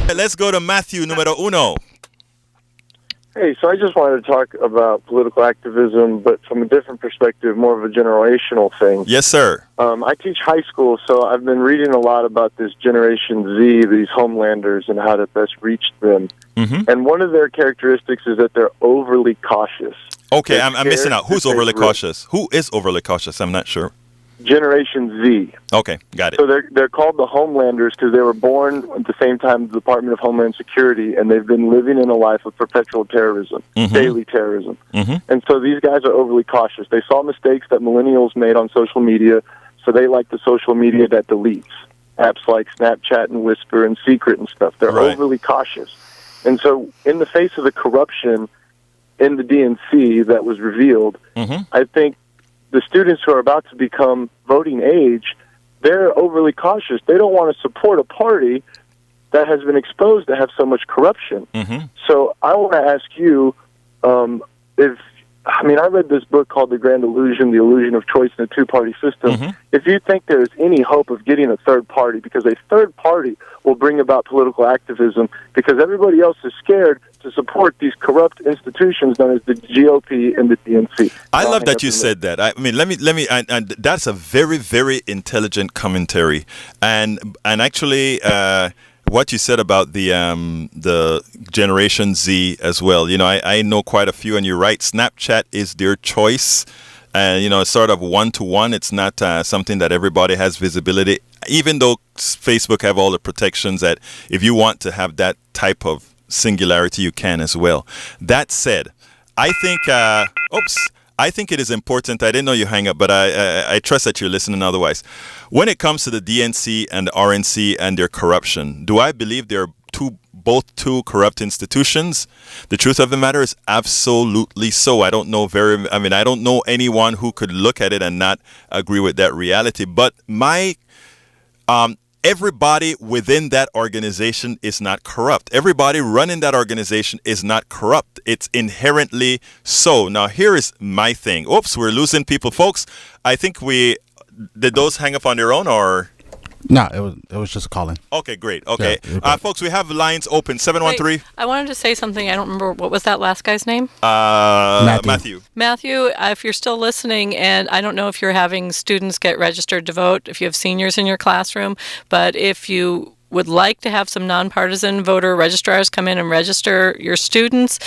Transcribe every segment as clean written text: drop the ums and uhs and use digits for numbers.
Let's go to Matthew, numero uno. Hey, so I just wanted to talk about political activism, but from a different perspective, more of a generational thing. Yes, sir. I teach high school, so I've been reading a lot about this Generation Z, these homelanders, and how to best reach them. Mm-hmm. And one of their characteristics is that they're overly cautious. Okay, I'm missing out. Who's overly cautious? Who is overly cautious? I'm not sure. Generation Z. Okay, got it. So they're called the Homelanders because they were born at the same time as the Department of Homeland Security, and they've been living in a life of perpetual terrorism, daily terrorism. And so these guys are overly cautious. They saw mistakes that millennials made on social media, so they like the social media that deletes. Apps like Snapchat and Whisper and Secret and stuff. They're overly cautious. And so in the face of the corruption in the DNC that was revealed, I think the students who are about to become voting age, they're overly cautious. They don't want to support a party that has been exposed to have so much corruption. So I want to ask you, I read this book called The Grand Illusion, The Illusion of Choice in a Two-Party System. If you think there is any hope of getting a third party, because a third party will bring about political activism, because everybody else is scared to support these corrupt institutions known as the GOP and the DNC. I love that you said that. I mean, let me. And that's a very, very intelligent commentary, and actually. What you said about the Generation Z as well. You know, I know quite a few, and you're right. Snapchat is their choice, and it's sort of one-to-one. It's not something that everybody has visibility. Even though Facebook have all the protections that if you want to have that type of singularity, you can as well. That said, I think. I think it is important. I didn't know you hang up, but I trust that you're listening otherwise. When it comes to the DNC and the RNC and their corruption, do I believe they're both two corrupt institutions? The truth of the matter is absolutely so. I don't know anyone who could look at it and not agree with that reality. But everybody within that organization is not corrupt. Everybody running that organization is not corrupt. It's inherently so. Now, here is my thing. Oops, we're losing people, folks. I think did those hang up on their own or? No, it was just calling. Okay, great. Okay. Yeah, folks, we have lines open. 713. Wait, I wanted to say something. I don't remember. What was that last guy's name? Matthew. Matthew, if you're still listening, and I don't know if you're having students get registered to vote, if you have seniors in your classroom, but if you would like to have some nonpartisan voter registrars come in and register your students,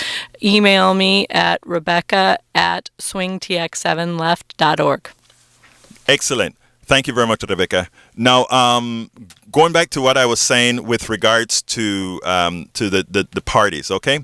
email me at rebecca@swingtx7left.org. Excellent. Thank you very much, Rebecca. Now, going back to what I was saying with regards to the parties, okay?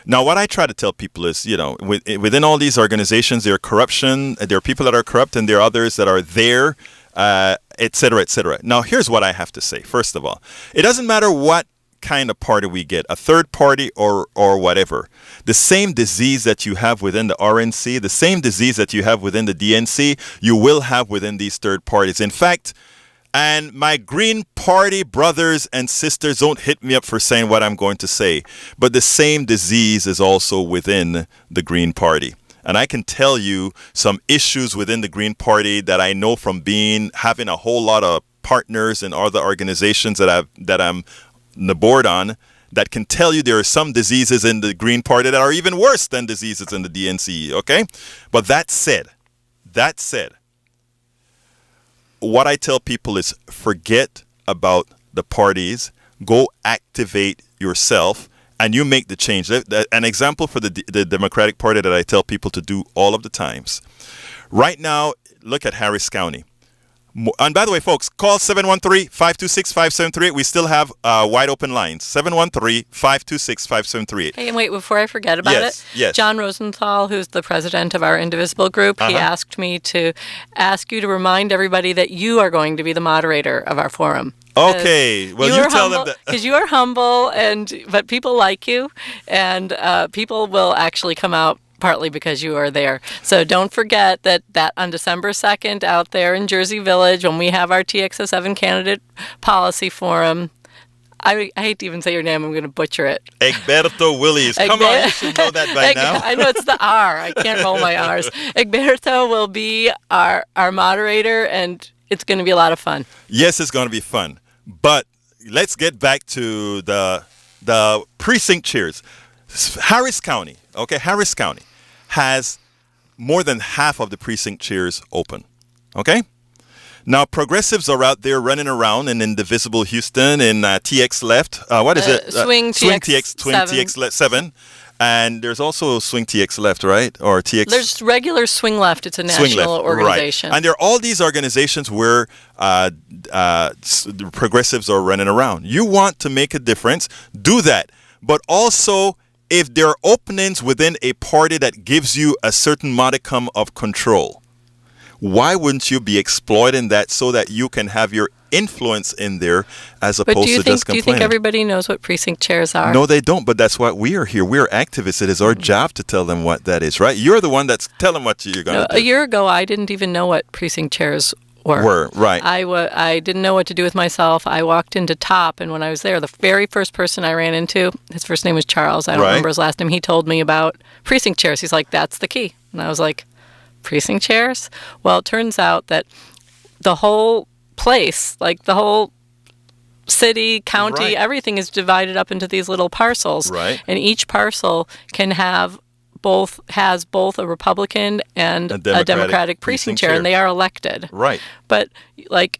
Now, what I try to tell people is, within all these organizations, there are corruption, there are people that are corrupt, and there are others that are there, et cetera, et cetera. Now, here's what I have to say. First of all, it doesn't matter what kind of party we get, a third party or whatever. The same disease that you have within the RNC, the same disease that you have within the DNC, you will have within these third parties. In fact, and my Green Party brothers and sisters, don't hit me up for saying what I'm going to say, but the same disease is also within the Green Party. And I can tell you some issues within the Green Party that I know from having a whole lot of partners in other organizations that I'm the board on, that can tell you there are some diseases in the Green Party that are even worse than diseases in the DNC, okay? But that said, what I tell people is forget about the parties, go activate yourself, and you make the change. An example for the Democratic Party that I tell people to do all of the times. Right now, look at Harris County. And by the way, folks, call 713-526-5738. We still have wide open lines. 713-526-5738. Hey, and wait, before I forget about it, John Rosenthal, who's the president of our Indivisible group, he asked me to ask you to remind everybody that you are going to be the moderator of our forum. Okay, well, you tell them that. Because you are humble, but people like you, and people will actually come out partly because you are there. So don't forget that on December 2nd out there in Jersey Village, when we have our TXO7 candidate policy forum, I hate to even say your name, I'm going to butcher it. Egberto Willies. Come on, you should know that by now. I know it's the R. I can't roll my R's. Egberto will be our moderator, and it's going to be a lot of fun. Yes, it's going to be fun. But let's get back to the the precinct chairs. Harris County, okay, Harris County has more than half of the precinct chairs open, okay? Now, progressives are out there running around in Indivisible Houston and TX Left. What is it? Swing TX 7. And there's also Swing TX Left, right? Or TX. There's regular Swing Left. It's a national organization. Right. And there are all these organizations where the progressives are running around. You want to make a difference, do that. But also, if there are openings within a party that gives you a certain modicum of control, why wouldn't you be exploiting that so that you can have your influence in there as opposed to just complaining? Do you think everybody knows what precinct chairs are? No, they don't, but that's why we are here. We're activists. It is our job to tell them what that is, right? You're the one that's telling what you're going to do. A year ago, I didn't even know what precinct chairs were. Right. I didn't know what to do with myself. I walked into TOP, and when I was there, the very first person I ran into, his first name was Charles. I don't remember his last name. He told me about precinct chairs. He's like, that's the key. And I was like, precinct chairs? Well, it turns out that the whole place, like the whole city, county, everything is divided up into these little parcels. Right. And each parcel has both a Republican and a Democratic precinct chair, and they are elected. Right. But like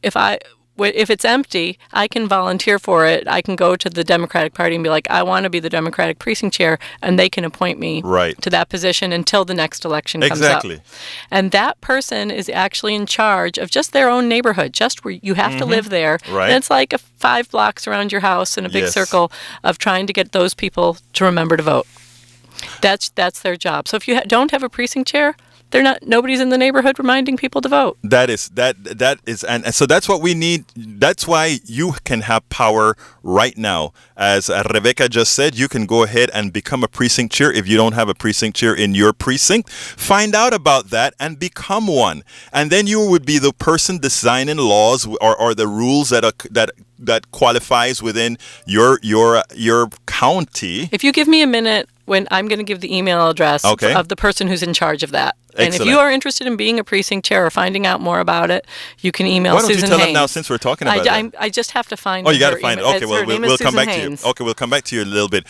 if it's empty, I can volunteer for it. I can go to the Democratic Party and be like, I want to be the Democratic precinct chair, and they can appoint me to that position until the next election comes up. And that person is actually in charge of just their own neighborhood, just where you have to live there. Right. And it's like 5 blocks around your house in a big circle of trying to get those people to remember to vote. That's their job. So if you don't have a precinct chair, nobody's in the neighborhood reminding people to vote. That is, and so that's what we need. That's why you can have power right now. As Rebecca just said, you can go ahead and become a precinct chair. If you don't have a precinct chair in your precinct, find out about that and become one. And then you would be the person designing laws or the rules that qualifies within your county. If you give me a minute, when I'm going to give the email address of the person who's in charge of that. And if you are interested in being a precinct chair or finding out more about it, you can email Susan Haynes. Why don't you tell them now, since we're talking about I just have to find you got to find it. Okay, we'll come back to you. Okay, we'll come back to you in a little bit.